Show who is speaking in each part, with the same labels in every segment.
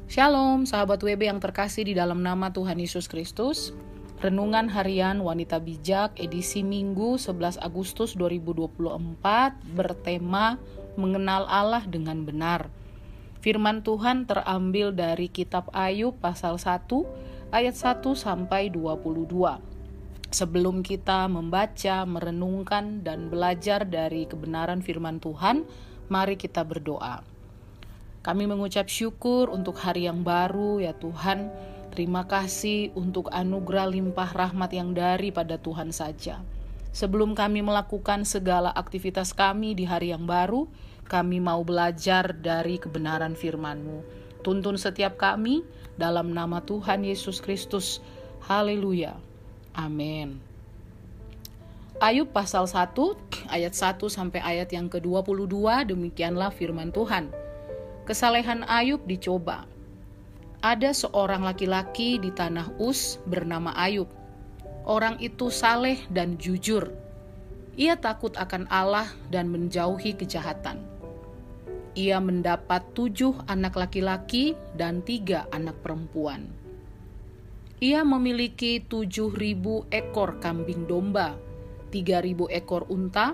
Speaker 1: Shalom sahabat WB yang terkasih di dalam nama Tuhan Yesus Kristus. Renungan Harian Wanita Bijak edisi Minggu 11 Agustus 2024 bertema Mengenal Allah dengan Benar. Firman Tuhan terambil dari kitab Ayub pasal 1 ayat 1 sampai 22. Sebelum kita membaca, merenungkan dan belajar dari kebenaran firman Tuhan, mari kita berdoa. Kami mengucap syukur untuk hari yang baru ya Tuhan. Terima kasih untuk anugerah limpah rahmat yang daripada Tuhan saja. Sebelum kami melakukan segala aktivitas kami di hari yang baru, kami mau belajar dari kebenaran firman-Mu. Tuntun setiap kami dalam nama Tuhan Yesus Kristus. Haleluya. Amin. Ayub pasal 1 ayat 1 sampai ayat yang ke-22, demikianlah firman Tuhan. Kesalehan Ayub dicoba. Ada seorang laki-laki di tanah Uz bernama Ayub. Orang itu saleh dan jujur. Ia takut akan Allah dan menjauhi kejahatan. Ia mendapat 7 anak laki-laki dan 3 anak perempuan. Ia memiliki 7.000 ekor kambing domba, 3.000 ekor unta,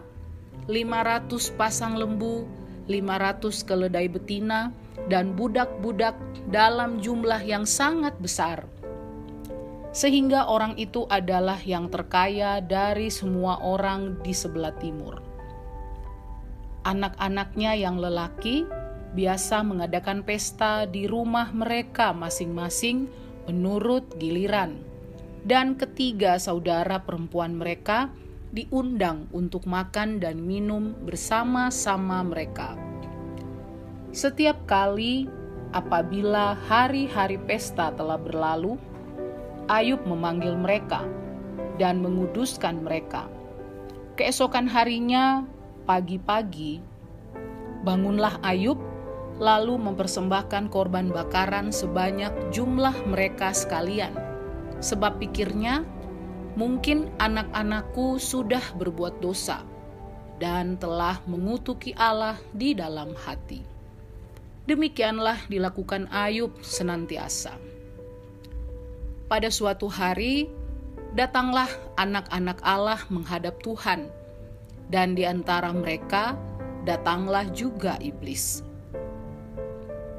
Speaker 1: 500 pasang lembu, 500 keledai betina, dan budak-budak dalam jumlah yang sangat besar. Sehingga orang itu adalah yang terkaya dari semua orang di sebelah timur. Anak-anaknya yang lelaki biasa mengadakan pesta di rumah mereka masing-masing menurut giliran. Dan ketiga saudara perempuan mereka diundang untuk makan dan minum bersama-sama mereka. Setiap kali apabila hari-hari pesta telah berlalu, Ayub memanggil mereka dan menguduskan mereka. Keesokan harinya, pagi-pagi, bangunlah Ayub lalu mempersembahkan korban bakaran sebanyak jumlah mereka sekalian. Sebab pikirnya, mungkin anak-anakku sudah berbuat dosa dan telah mengutuki Allah di dalam hati. Demikianlah dilakukan Ayub senantiasa. Pada suatu hari, datanglah anak-anak Allah menghadap Tuhan, dan di antara mereka datanglah juga iblis.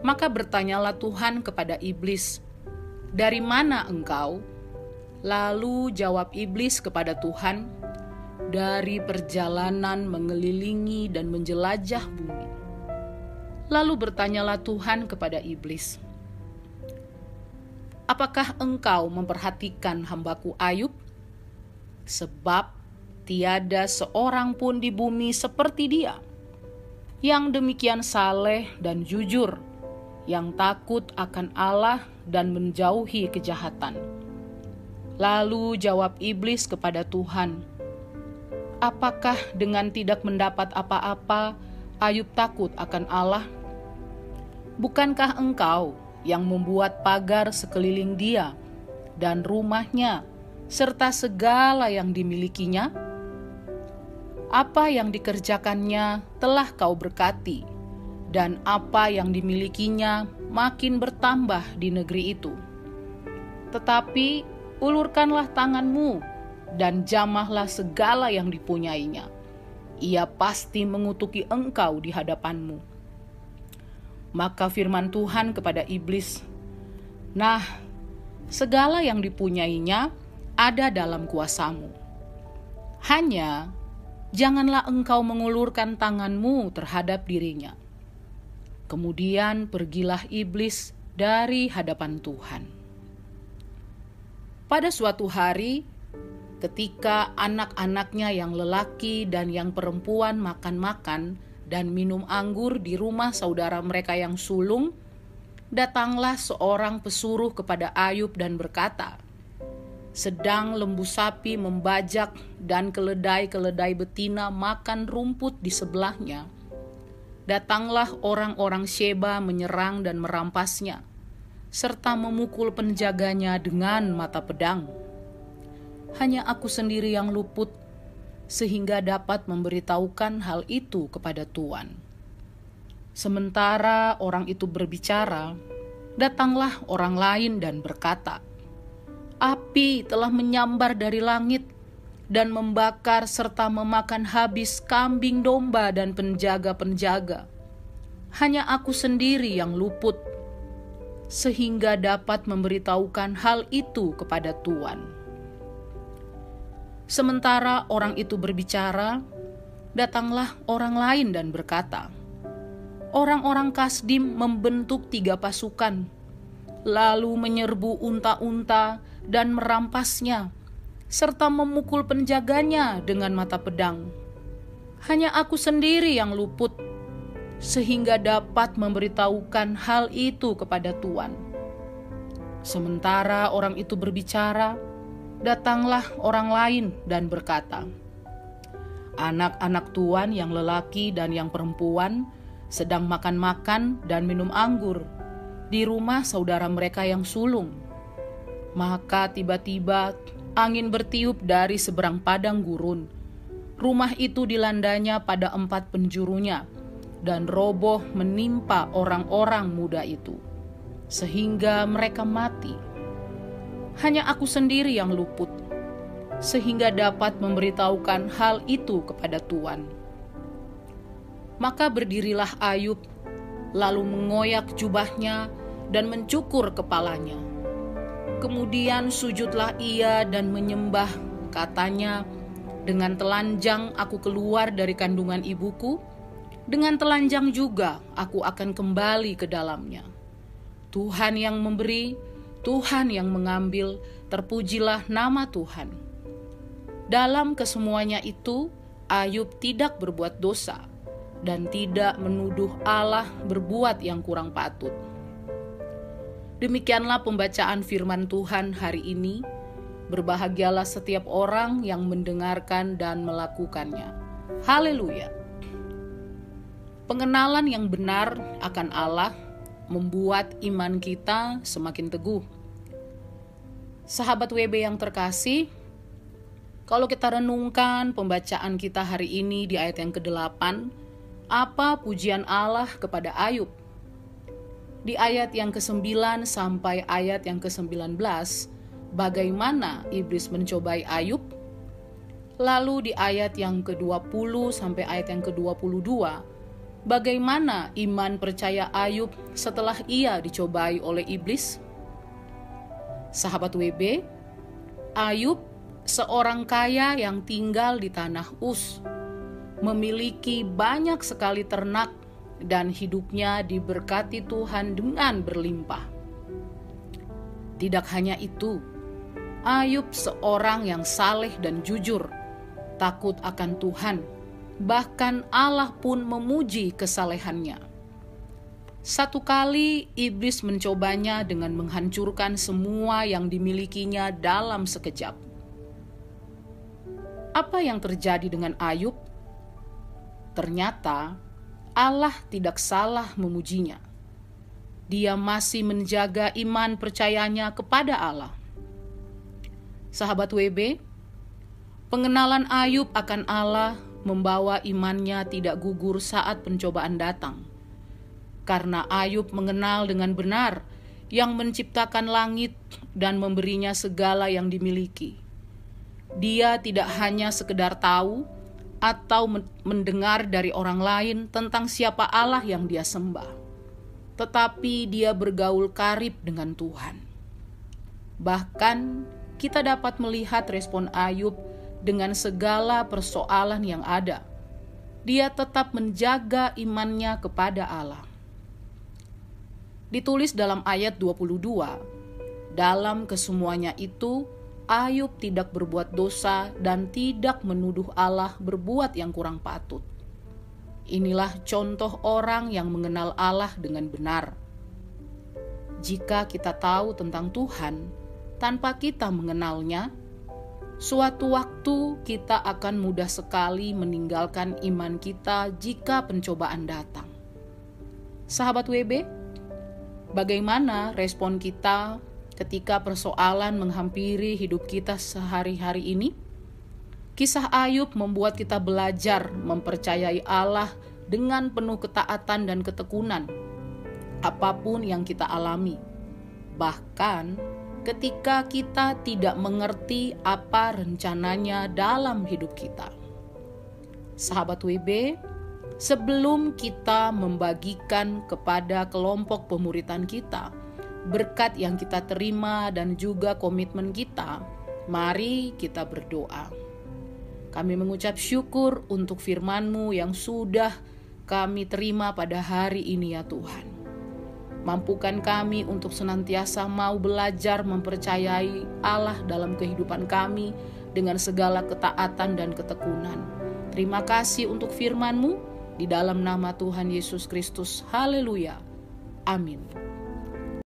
Speaker 1: Maka bertanyalah Tuhan kepada iblis, "Dari mana engkau?" Lalu jawab iblis kepada Tuhan, "Dari perjalanan mengelilingi dan menjelajah bumi." Lalu bertanyalah Tuhan kepada iblis, "Apakah engkau memperhatikan hambaku Ayub? Sebab tiada seorang pun di bumi seperti dia, yang demikian saleh dan jujur, yang takut akan Allah dan menjauhi kejahatan." Lalu jawab iblis kepada Tuhan, "Apakah dengan tidak mendapat apa-apa, Ayub takut akan Allah? Bukankah engkau yang membuat pagar sekeliling dia dan rumahnya, serta segala yang dimilikinya? Apa yang dikerjakannya telah kau berkati, dan apa yang dimilikinya makin bertambah di negeri itu. Tetapi ulurkanlah tanganmu dan jamahlah segala yang dipunyainya. Ia pasti mengutuki engkau di hadapanmu." Maka firman Tuhan kepada iblis, "Nah, segala yang dipunyainya ada dalam kuasamu. Hanya janganlah engkau mengulurkan tanganmu terhadap dirinya." Kemudian pergilah iblis dari hadapan Tuhan. Pada suatu hari, ketika anak-anaknya yang lelaki dan yang perempuan makan-makan dan minum anggur di rumah saudara mereka yang sulung, datanglah seorang pesuruh kepada Ayub dan berkata, "Sedang lembu sapi membajak dan keledai-keledai betina makan rumput di sebelahnya, datanglah orang-orang Sheba menyerang dan merampasnya, serta memukul penjaganya dengan mata pedang. Hanya aku sendiri yang luput, sehingga dapat memberitahukan hal itu kepada Tuan." Sementara orang itu berbicara, Datanglah orang lain dan berkata, "Api telah menyambar dari langit dan membakar serta memakan habis kambing domba dan penjaga-penjaga. Hanya aku sendiri yang luput, sehingga dapat memberitahukan hal itu kepada Tuhan." Sementara orang itu berbicara, datanglah orang lain dan berkata, "Orang-orang Kasdim membentuk 3 pasukan, lalu menyerbu unta-unta dan merampasnya, serta memukul penjaganya dengan mata pedang. Hanya aku sendiri yang luput, sehingga dapat memberitahukan hal itu kepada Tuhan." Sementara orang itu berbicara, datanglah orang lain dan berkata, "Anak-anak Tuhan yang lelaki dan yang perempuan sedang makan-makan dan minum anggur di rumah saudara mereka yang sulung." Maka tiba-tiba angin bertiup dari seberang padang gurun. Rumah itu dilandanya pada 4 penjurunya, dan roboh menimpa orang-orang muda itu, sehingga mereka mati. Hanya aku sendiri yang luput, sehingga dapat memberitahukan hal itu kepada Tuhan. Maka berdirilah Ayub, lalu mengoyak jubahnya dan mencukur kepalanya. Kemudian sujudlah ia dan menyembah, katanya, "Dengan telanjang aku keluar dari kandungan ibuku, dengan telanjang juga aku akan kembali ke dalamnya. Tuhan yang memberi, Tuhan yang mengambil, terpujilah nama Tuhan." Dalam kesemuanya itu, Ayub tidak berbuat dosa dan tidak menuduh Allah berbuat yang kurang patut. Demikianlah pembacaan firman Tuhan hari ini. Berbahagialah setiap orang yang mendengarkan dan melakukannya. Haleluya. Pengenalan yang benar akan Allah membuat iman kita semakin teguh. Sahabat WB yang terkasih, kalau kita renungkan pembacaan kita hari ini di ayat yang ke-8, apa pujian Allah kepada Ayub? Di ayat yang ke-9 sampai ayat yang ke-19, bagaimana iblis mencobai Ayub? Lalu di ayat yang ke-20 sampai ayat yang ke-22, bagaimana iman percaya Ayub setelah ia dicobai oleh iblis? Sahabat WB, Ayub seorang kaya yang tinggal di tanah Uz, memiliki banyak sekali ternak dan hidupnya diberkati Tuhan dengan berlimpah. Tidak hanya itu, Ayub seorang yang saleh dan jujur, takut akan Tuhan, bahkan Allah pun memuji kesalehannya. Satu kali iblis mencobanya dengan menghancurkan semua yang dimilikinya dalam sekejap. Apa yang terjadi dengan Ayub? Ternyata Allah tidak salah memujinya. Dia masih menjaga iman percayanya kepada Allah. Sahabat WB, pengenalan Ayub akan Allah membawa imannya tidak gugur saat pencobaan datang. Karena Ayub mengenal dengan benar yang menciptakan langit dan memberinya segala yang dimiliki. Dia tidak hanya sekedar tahu atau mendengar dari orang lain tentang siapa Allah yang dia sembah, tetapi dia bergaul karib dengan Tuhan. Bahkan kita dapat melihat respon Ayub dengan segala persoalan yang ada. Dia tetap menjaga imannya kepada Allah. Ditulis dalam ayat 22, dalam kesemuanya itu Ayub tidak berbuat dosa dan tidak menuduh Allah berbuat yang kurang patut. Inilah contoh orang yang mengenal Allah dengan benar. Jika kita tahu tentang Tuhan tanpa kita mengenalnya, suatu waktu kita akan mudah sekali meninggalkan iman kita jika pencobaan datang. Sahabat WB, bagaimana respon kita ketika persoalan menghampiri hidup kita sehari-hari ini? Kisah Ayub membuat kita belajar mempercayai Allah dengan penuh ketaatan dan ketekunan, apapun yang kita alami. bahkan ketika kita tidak mengerti apa rencananya dalam hidup kita. Sahabat WB, sebelum kita membagikan kepada kelompok pemuritan kita berkat yang kita terima dan juga komitmen kita, mari kita berdoa. Kami mengucap syukur untuk firman-Mu yang sudah kami terima pada hari ini ya Tuhan. Mampukan kami untuk senantiasa mau belajar mempercayai Allah dalam kehidupan kami dengan segala ketaatan dan ketekunan. Terima kasih untuk firman-Mu, di dalam nama Tuhan Yesus Kristus. Haleluya. Amin.